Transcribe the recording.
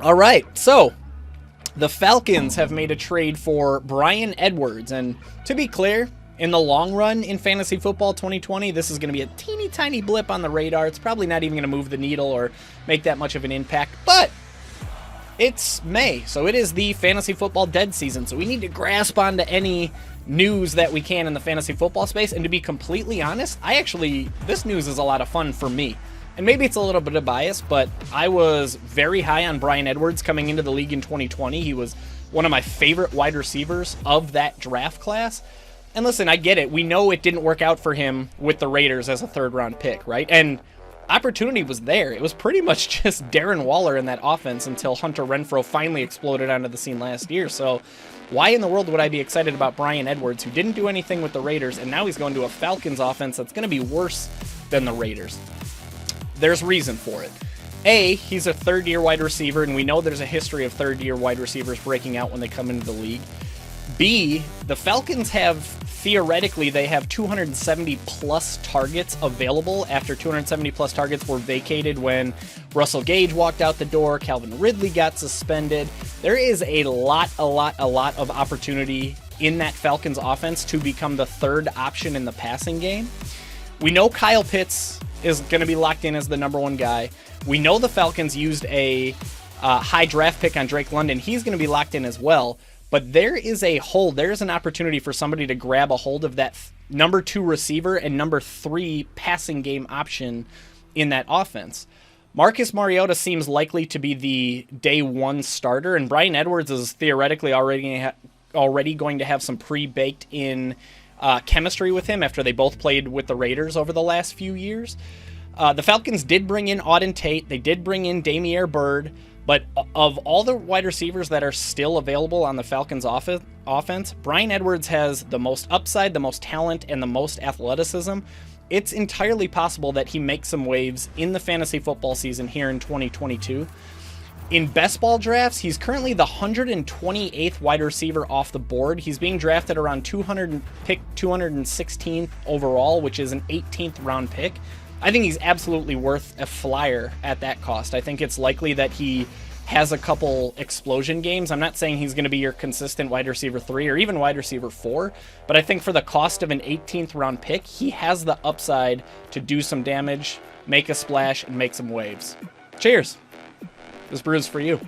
All right, so the Falcons have made a trade for Bryan Edwards, and to be clear, in the long run in fantasy football 2020, this is going to be a teeny tiny blip on the radar. It's probably not even going to move the needle or make that much of an impact, but it's May, so it is the fantasy football dead season, so we need to grasp onto any news that we can in the fantasy football space. And to be completely honest, this news is a lot of fun for me. And maybe it's a little bit of bias, but I was very high on Bryan Edwards coming into the league in 2020. He was one of my favorite wide receivers of that draft class. And listen, I get it. We know it didn't work out for him with the Raiders as a third-round pick, right? And opportunity was there. It was pretty much just Darren Waller in that offense until Hunter Renfrow finally exploded onto the scene last year. So why in the world would I be excited about Bryan Edwards, who didn't do anything with the Raiders, and now he's going to a Falcons offense that's going to be worse than the Raiders? There's reason for it. A, he's a third-year wide receiver, and we know there's a history of third-year wide receivers breaking out when they come into the league. B, the Falcons theoretically, they have 270-plus targets available after 270-plus targets were vacated when Russell Gage walked out the door, Calvin Ridley got suspended. There is a lot of opportunity in that Falcons offense to become the third option in the passing game. We know Kyle Pitts is going to be locked in as the number one guy. We know the Falcons used a high draft pick on Drake London. He's going to be locked in as well. But there is a hole. There's an opportunity for somebody to grab a hold of that number 2 receiver and number 3 passing game option in that offense. Marcus Mariota seems likely to be the day 1 starter, and Bryan Edwards is theoretically already going to have some pre-baked in chemistry with him after they both played with the Raiders over the last few years. The Falcons did bring in Auden Tate. They did bring in Damiere Byrd. But of all the wide receivers that are still available on the Falcons offense, Bryan Edwards has the most upside, the most talent, and the most athleticism. It's entirely possible that he makes some waves in the fantasy football season here in 2022. In best ball drafts, he's currently the 128th wide receiver off the board. He's being drafted around 216th overall, which is an 18th round pick. I think he's absolutely worth a flyer at that cost. I think it's likely that he has a couple explosion games. I'm not saying he's going to be your consistent wide receiver 3 or even wide receiver 4, but I think for the cost of an 18th round pick, he has the upside to do some damage, make a splash, and make some waves. Cheers. This brew's for you.